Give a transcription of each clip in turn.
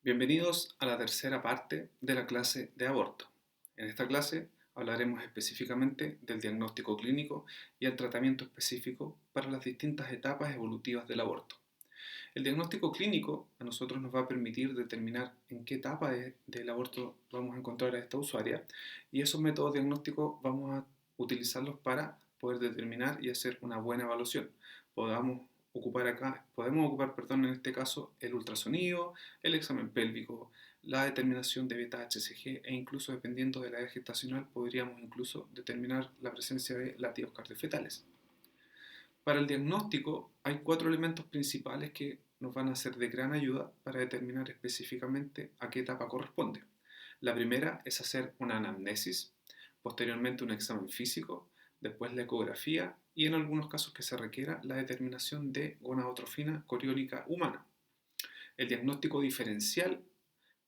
Bienvenidos a la tercera parte de la clase de aborto. En esta clase hablaremos específicamente del diagnóstico clínico y el tratamiento específico para las distintas etapas evolutivas del aborto. El diagnóstico clínico a nosotros nos va a permitir determinar en qué etapa del aborto vamos a encontrar a esta usuaria y esos métodos diagnósticos vamos a utilizarlos para poder determinar y hacer una buena evaluación. Podemos ocupar, en este caso, el ultrasonido, el examen pélvico, la determinación de beta-HCG e incluso dependiendo de la edad gestacional podríamos incluso determinar la presencia de latidos cardiofetales. Para el diagnóstico hay 4 elementos principales que nos van a ser de gran ayuda para determinar específicamente a qué etapa corresponde. La primera es hacer una anamnesis, posteriormente un examen físico, después la ecografía y en algunos casos que se requiera la determinación de gonadotrofina coriónica humana. El diagnóstico diferencial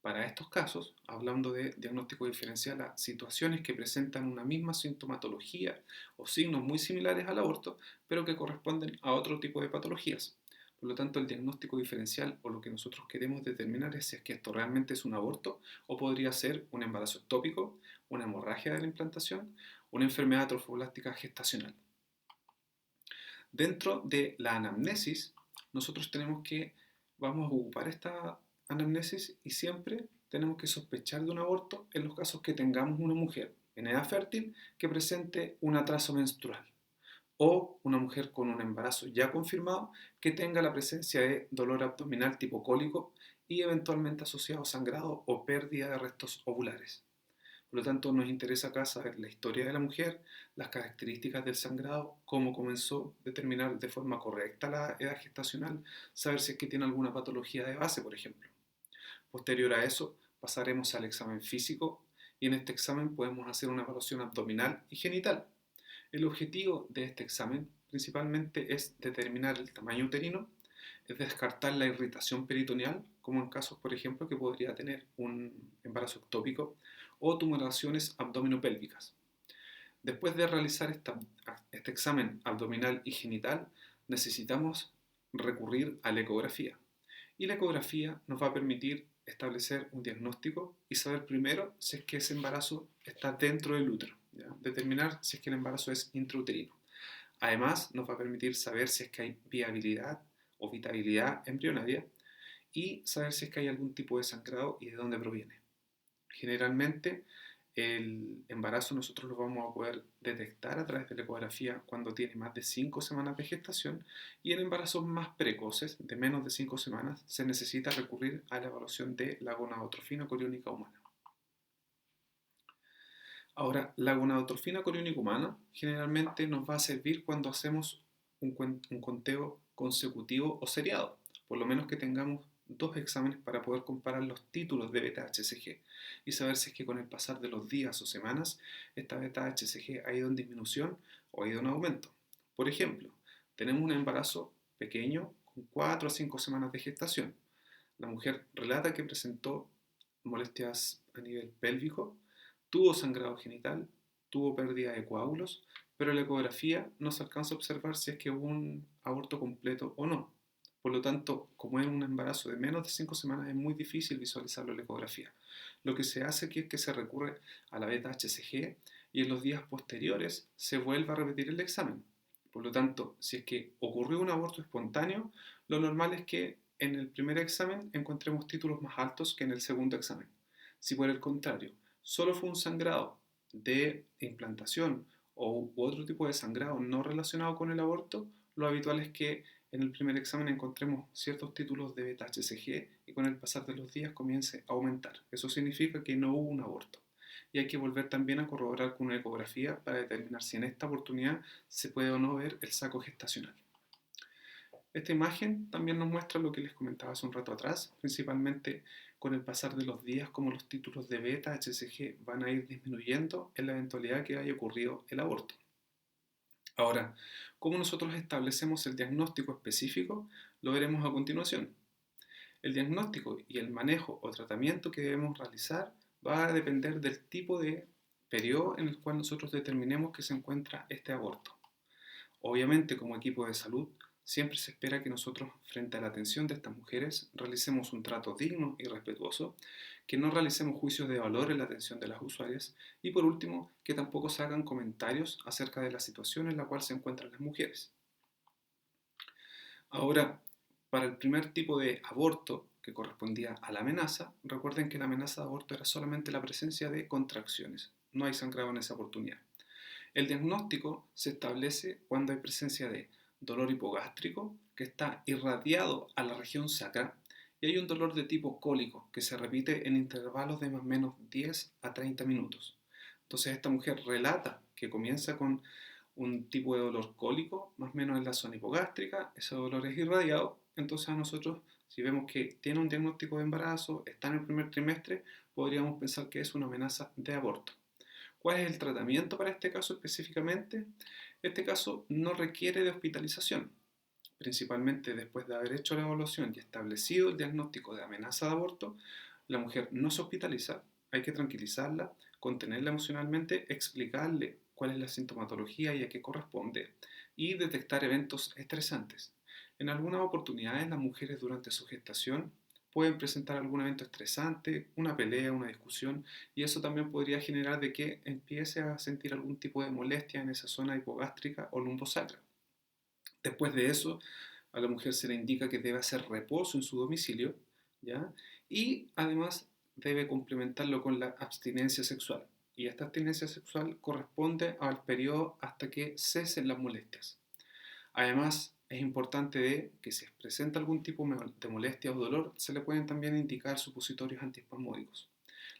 para estos casos, hablando de diagnóstico diferencial a situaciones que presentan una misma sintomatología o signos muy similares al aborto, pero que corresponden a otro tipo de patologías. Por lo tanto, el diagnóstico diferencial o lo que nosotros queremos determinar es si es que esto realmente es un aborto o podría ser un embarazo ectópico, una hemorragia de la implantación, una enfermedad trofoblástica gestacional. Dentro de la anamnesis, nosotros vamos a ocupar esta anamnesis y siempre tenemos que sospechar de un aborto en los casos que tengamos una mujer en edad fértil que presente un atraso menstrual o una mujer con un embarazo ya confirmado que tenga la presencia de dolor abdominal tipo cólico y eventualmente asociado a sangrado o pérdida de restos ovulares. Por lo tanto, nos interesa acá saber la historia de la mujer, las características del sangrado, cómo comenzó, determinar de forma correcta la edad gestacional, saber si es que tiene alguna patología de base, por ejemplo. Posterior a eso, pasaremos al examen físico y en este examen podemos hacer una evaluación abdominal y genital. El objetivo de este examen principalmente es determinar el tamaño uterino, es descartar la irritación peritoneal, como en casos, por ejemplo, que podría tener un embarazo ectópico, o tumoraciones abdominopélvicas. Después de realizar este examen abdominal y genital, necesitamos recurrir a la ecografía. Y la ecografía nos va a permitir establecer un diagnóstico y saber primero si es que ese embarazo está dentro del útero, ¿ya? Determinar si es que el embarazo es intrauterino. Además, nos va a permitir saber si es que hay viabilidad o vitabilidad embrionaria y saber si es que hay algún tipo de sangrado y de dónde proviene. Generalmente, el embarazo nosotros lo vamos a poder detectar a través de la ecografía cuando tiene más de 5 semanas de gestación y en embarazos más precoces, de menos de 5 semanas, se necesita recurrir a la evaluación de la gonadotrofina coriónica humana. Ahora, la gonadotrofina coriónica humana generalmente nos va a servir cuando hacemos un conteo consecutivo o seriado, por lo menos que tengamos 2 exámenes para poder comparar los títulos de beta-HCG y saber si es que con el pasar de los días o semanas esta beta-HCG ha ido en disminución o ha ido en aumento. Por ejemplo, tenemos un embarazo pequeño con 4 a 5 semanas de gestación. La mujer relata que presentó molestias a nivel pélvico, tuvo sangrado genital, tuvo pérdida de coágulos, pero en la ecografía no se alcanza a observar si es que hubo un aborto completo o no. Por lo tanto, como es un embarazo de menos de 5 semanas, es muy difícil visualizarlo en la ecografía. Lo que se hace aquí es que se recurre a la beta-HCG y en los días posteriores se vuelve a repetir el examen. Por lo tanto, si es que ocurrió un aborto espontáneo, lo normal es que en el primer examen encontremos títulos más altos que en el segundo examen. Si por el contrario, solo fue un sangrado de implantación u otro tipo de sangrado no relacionado con el aborto, lo habitual es que en el primer examen encontremos ciertos títulos de beta-HCG y con el pasar de los días comience a aumentar. Eso significa que no hubo un aborto. Y hay que volver también a corroborar con una ecografía para determinar si en esta oportunidad se puede o no ver el saco gestacional. Esta imagen también nos muestra lo que les comentaba hace un rato atrás, principalmente con el pasar de los días, como los títulos de beta-HCG van a ir disminuyendo en la eventualidad que haya ocurrido el aborto. Ahora, ¿cómo nosotros establecemos el diagnóstico específico? Lo veremos a continuación. El diagnóstico y el manejo o tratamiento que debemos realizar va a depender del tipo de periodo en el cual nosotros determinemos que se encuentra este aborto. Obviamente, como equipo de salud, Siempre se espera que nosotros, frente a la atención de estas mujeres, realicemos un trato digno y respetuoso, que no realicemos juicios de valor en la atención de las usuarias y, por último, que tampoco se hagan comentarios acerca de la situación en la cual se encuentran las mujeres. Ahora, para el primer tipo de aborto, que correspondía a la amenaza, recuerden que la amenaza de aborto era solamente la presencia de contracciones, no hay sangrado en esa oportunidad. El diagnóstico se establece cuando hay presencia de dolor hipogástrico que está irradiado a la región sacra y hay un dolor de tipo cólico que se repite en intervalos de más o menos 10 a 30 minutos. Entonces esta mujer relata que comienza con un tipo de dolor cólico, más o menos en la zona hipogástrica, ese dolor es irradiado, entonces a nosotros, si vemos que tiene un diagnóstico de embarazo, está en el primer trimestre, podríamos pensar que es una amenaza de aborto. ¿Cuál es el tratamiento para este caso específicamente? Este caso no requiere de hospitalización, principalmente después de haber hecho la evaluación y establecido el diagnóstico de amenaza de aborto, la mujer no se hospitaliza, hay que tranquilizarla, contenerla emocionalmente, explicarle cuál es la sintomatología y a qué corresponde y detectar eventos estresantes. En algunas oportunidades las mujeres durante su gestación pueden presentar algún evento estresante, una pelea, una discusión, y eso también podría generar de que empiece a sentir algún tipo de molestia en esa zona hipogástrica o lumbosacra. Después de eso, a la mujer se le indica que debe hacer reposo en su domicilio, ¿ya? Y además debe complementarlo con la abstinencia sexual. Y esta abstinencia sexual corresponde al periodo hasta que cesen las molestias. Además, es importante que si presenta algún tipo de molestia o dolor, se le pueden también indicar supositorios antiespasmódicos.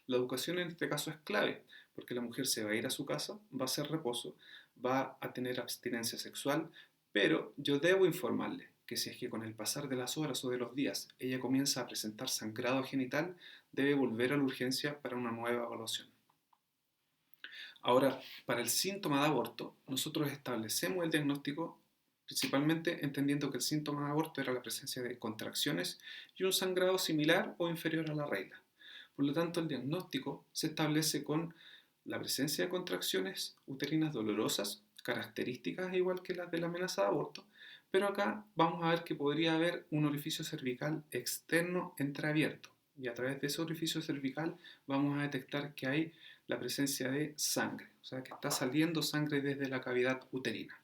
La educación en este caso es clave, porque la mujer se va a ir a su casa, va a hacer reposo, va a tener abstinencia sexual, pero yo debo informarle que si es que con el pasar de las horas o de los días ella comienza a presentar sangrado genital, debe volver a la urgencia para una nueva evaluación. Ahora, para el síntoma de aborto, nosotros establecemos el diagnóstico principalmente entendiendo que el síntoma de aborto era la presencia de contracciones y un sangrado similar o inferior a la regla. Por lo tanto, el diagnóstico se establece con la presencia de contracciones uterinas dolorosas, características igual que las de la amenaza de aborto, pero acá vamos a ver que podría haber un orificio cervical externo entreabierto y a través de ese orificio cervical vamos a detectar que hay la presencia de sangre, o sea que está saliendo sangre desde la cavidad uterina.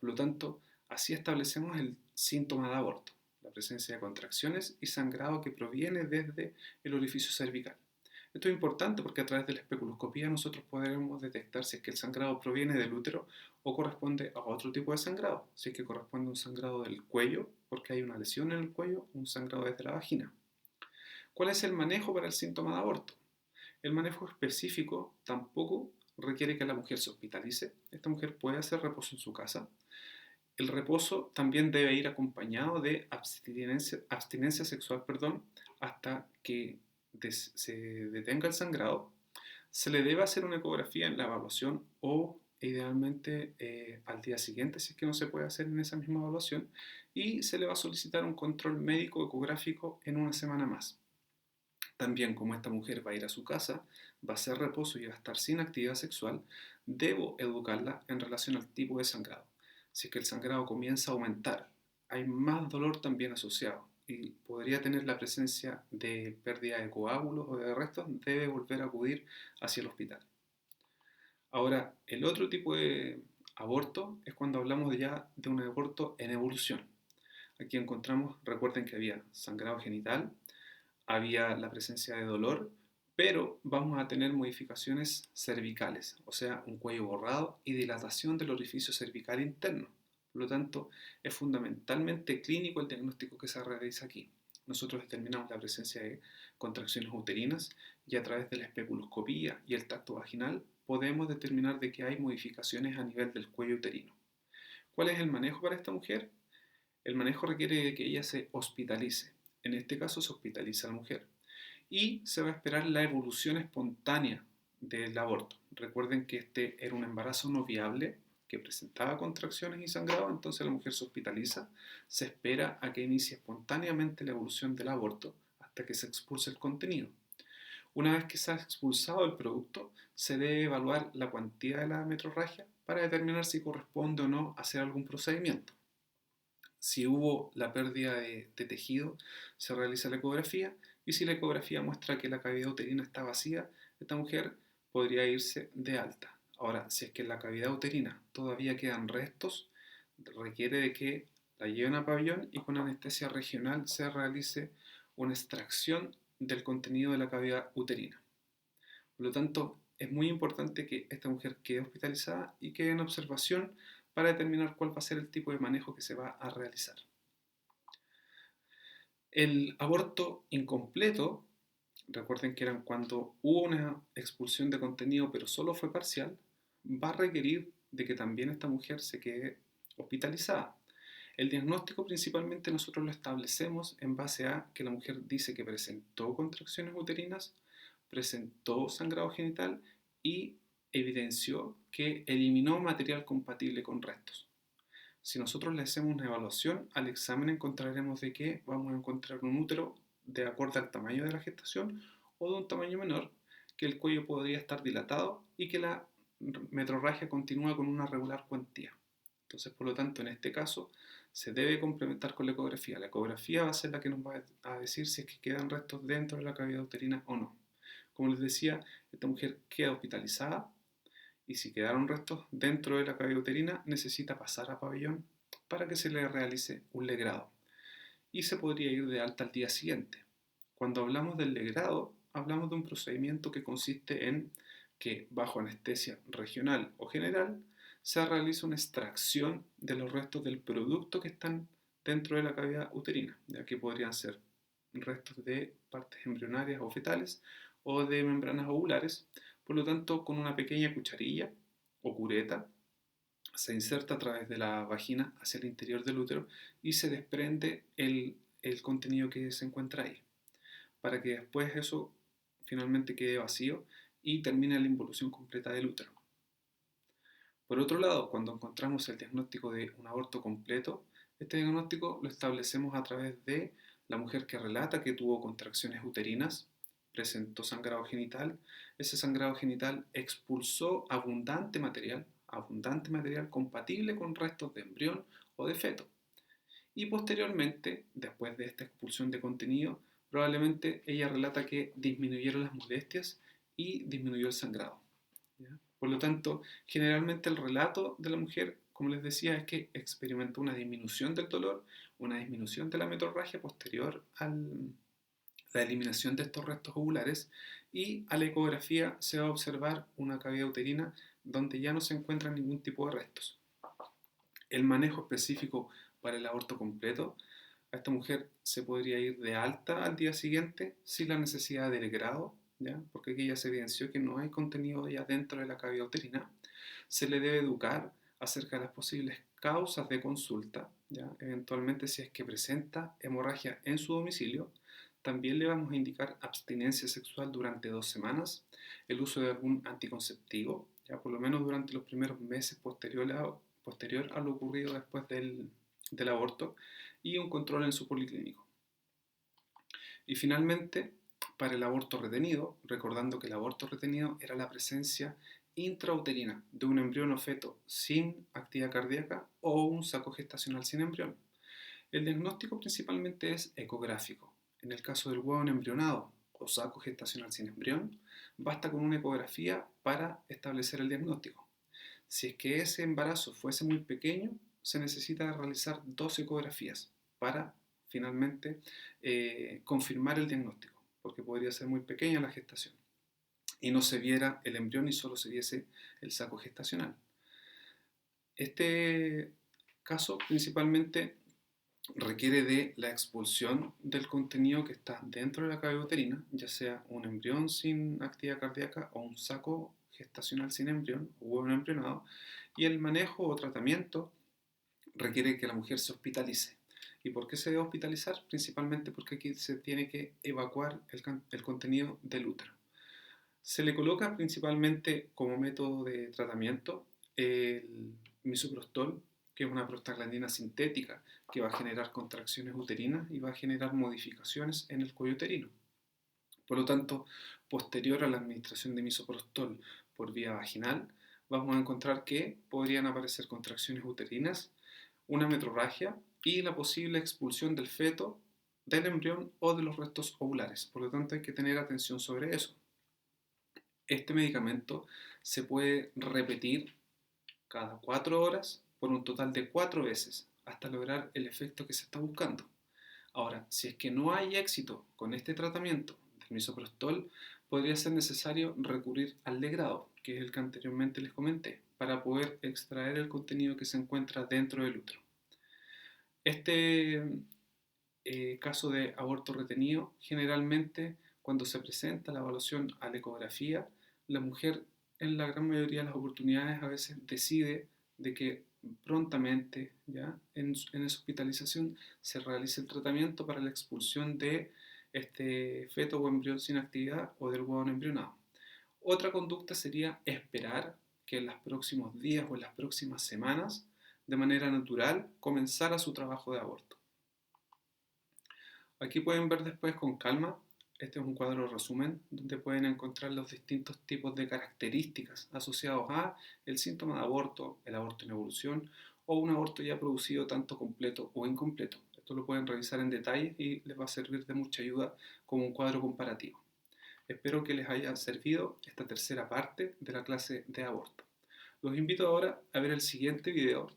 Por lo tanto, así establecemos el síntoma de aborto, la presencia de contracciones y sangrado que proviene desde el orificio cervical. Esto es importante porque a través de la especuloscopía nosotros podremos detectar si es que el sangrado proviene del útero o corresponde a otro tipo de sangrado, si es que corresponde a un sangrado del cuello porque hay una lesión en el cuello o un sangrado desde la vagina. ¿Cuál es el manejo para el síntoma de aborto? El manejo específico tampoco requiere que la mujer se hospitalice. Esta mujer puede hacer reposo en su casa. El reposo también debe ir acompañado de abstinencia sexual, hasta que se detenga el sangrado. Se le debe hacer una ecografía en la evaluación o idealmente al día siguiente si es que no se puede hacer en esa misma evaluación y se le va a solicitar un control médico ecográfico en una semana más. También, como esta mujer va a ir a su casa, va a hacer reposo y va a estar sin actividad sexual, debo educarla en relación al tipo de sangrado. Si es que el sangrado comienza a aumentar, hay más dolor también asociado y podría tener la presencia de pérdida de coágulos o de restos, debe volver a acudir hacia el hospital. Ahora, el otro tipo de aborto es cuando hablamos ya de un aborto en evolución. Aquí encontramos, recuerden que había sangrado genital, había la presencia de dolor, pero vamos a tener modificaciones cervicales, o sea, un cuello borrado y dilatación del orificio cervical interno. Por lo tanto, es fundamentalmente clínico el diagnóstico que se realiza aquí. Nosotros determinamos la presencia de contracciones uterinas y a través de la especuloscopía y el tacto vaginal podemos determinar de que hay modificaciones a nivel del cuello uterino. ¿Cuál es el manejo para esta mujer? El manejo requiere de que ella se hospitalice. En este caso se hospitaliza a la mujer. Y se va a esperar la evolución espontánea del aborto. Recuerden que este era un embarazo no viable que presentaba contracciones y sangrado, entonces la mujer se hospitaliza, se espera a que inicie espontáneamente la evolución del aborto hasta que se expulse el contenido. Una vez que se ha expulsado el producto, se debe evaluar la cuantía de la metrorragia para determinar si corresponde o no hacer algún procedimiento. Si hubo la pérdida de tejido, se realiza la ecografía y si la ecografía muestra que la cavidad uterina está vacía, esta mujer podría irse de alta. Ahora, si es que en la cavidad uterina todavía quedan restos, requiere de que la lleven a pabellón y con anestesia regional se realice una extracción del contenido de la cavidad uterina. Por lo tanto, es muy importante que esta mujer quede hospitalizada y quede en observación para determinar cuál va a ser el tipo de manejo que se va a realizar. El aborto incompleto, recuerden que eran cuando hubo una expulsión de contenido pero solo fue parcial, va a requerir de que también esta mujer se quede hospitalizada. El diagnóstico principalmente nosotros lo establecemos en base a que la mujer dice que presentó contracciones uterinas, presentó sangrado genital y evidenció que eliminó material compatible con restos. Si nosotros le hacemos una evaluación al examen encontraremos de que vamos a encontrar un útero de acuerdo al tamaño de la gestación o de un tamaño menor, que el cuello podría estar dilatado y que la metrorragia continúa con una regular cuantía. Entonces, por lo tanto, en este caso se debe complementar con la ecografía. La ecografía va a ser la que nos va a decir si es que quedan restos dentro de la cavidad uterina o no. Como les decía, esta mujer queda hospitalizada y si quedaron restos dentro de la cavidad uterina necesita pasar a pabellón para que se le realice un legrado y se podría ir de alta al día siguiente. Cuando hablamos del legrado, hablamos de un procedimiento que consiste en que bajo anestesia regional o general se realiza una extracción de los restos del producto que están dentro de la cavidad uterina, ya que podrían ser restos de partes embrionarias o fetales o de membranas ovulares. Por lo tanto, con una pequeña cucharilla o cureta se inserta a través de la vagina hacia el interior del útero y se desprende el contenido que se encuentra ahí, para que después eso finalmente quede vacío y termine la involución completa del útero. Por otro lado, cuando encontramos el diagnóstico de un aborto completo, este diagnóstico lo establecemos a través de la mujer que relata que tuvo contracciones uterinas, presentó sangrado genital, ese sangrado genital expulsó abundante material compatible con restos de embrión o de feto. Y posteriormente, después de esta expulsión de contenido, probablemente ella relata que disminuyeron las molestias y disminuyó el sangrado. ¿Ya? Por lo tanto, generalmente el relato de la mujer, como les decía, es que experimentó una disminución del dolor, una disminución de la metrorragia posterior a la eliminación de estos restos ovulares y a la ecografía se va a observar una cavidad uterina donde ya no se encuentra ningún tipo de restos. El manejo específico para el aborto completo, a esta mujer se podría ir de alta al día siguiente sin la necesidad del grado, ¿ya? Porque aquí ya se evidenció que no hay contenido ya dentro de la cavidad uterina. Se le debe educar acerca de las posibles causas de consulta, ¿ya? Eventualmente si es que presenta hemorragia en su domicilio, también le vamos a indicar abstinencia sexual durante 2 semanas, el uso de algún anticonceptivo, ya por lo menos durante los primeros meses posterior a lo ocurrido después del aborto, y un control en su policlínico. Y finalmente, para el aborto retenido, recordando que el aborto retenido era la presencia intrauterina de un embrión o feto sin actividad cardíaca o un saco gestacional sin embrión. El diagnóstico principalmente es ecográfico. En el caso del huevo embrionado o saco gestacional sin embrión, basta con una ecografía para establecer el diagnóstico. Si es que ese embarazo fuese muy pequeño, se necesita realizar 2 ecografías para finalmente confirmar el diagnóstico, porque podría ser muy pequeña la gestación y no se viera el embrión y solo se viese el saco gestacional. Este caso principalmente requiere de la expulsión del contenido que está dentro de la cavidad uterina, ya sea un embrión sin actividad cardíaca o un saco gestacional sin embrión o huevo embrionado, y el manejo o tratamiento requiere que la mujer se hospitalice. ¿Y por qué se debe hospitalizar? Principalmente porque aquí se tiene que evacuar el contenido del útero. Se le coloca principalmente como método de tratamiento el misoprostol, que es una prostaglandina sintética que va a generar contracciones uterinas y va a generar modificaciones en el cuello uterino. Por lo tanto, posterior a la administración de misoprostol por vía vaginal, vamos a encontrar que podrían aparecer contracciones uterinas, una metrorragia y la posible expulsión del feto, del embrión o de los restos ovulares. Por lo tanto, hay que tener atención sobre eso. Este medicamento se puede repetir cada 4 horas por un total de 4 veces hasta lograr el efecto que se está buscando. Ahora, si es que no hay éxito con este tratamiento del misoprostol, podría ser necesario recurrir al legrado, que es el que anteriormente les comenté, para poder extraer el contenido que se encuentra dentro del útero. Este caso de aborto retenido, generalmente cuando se presenta la evaluación a la ecografía, la mujer en la gran mayoría de las oportunidades a veces decide de que prontamente, ya en esa hospitalización, se realice el tratamiento para la expulsión de este feto o embrión sin actividad o del huevo no embrionado. Otra conducta sería esperar que en los próximos días o en las próximas semanas, de manera natural, comenzara su trabajo de aborto. Aquí pueden ver después con calma, este es un cuadro resumen donde pueden encontrar los distintos tipos de características asociados a el síntoma de aborto, el aborto en evolución o un aborto ya producido tanto completo o incompleto. Esto lo pueden revisar en detalle y les va a servir de mucha ayuda como un cuadro comparativo. Espero que les haya servido esta tercera parte de la clase de aborto. Los invito ahora a ver el siguiente video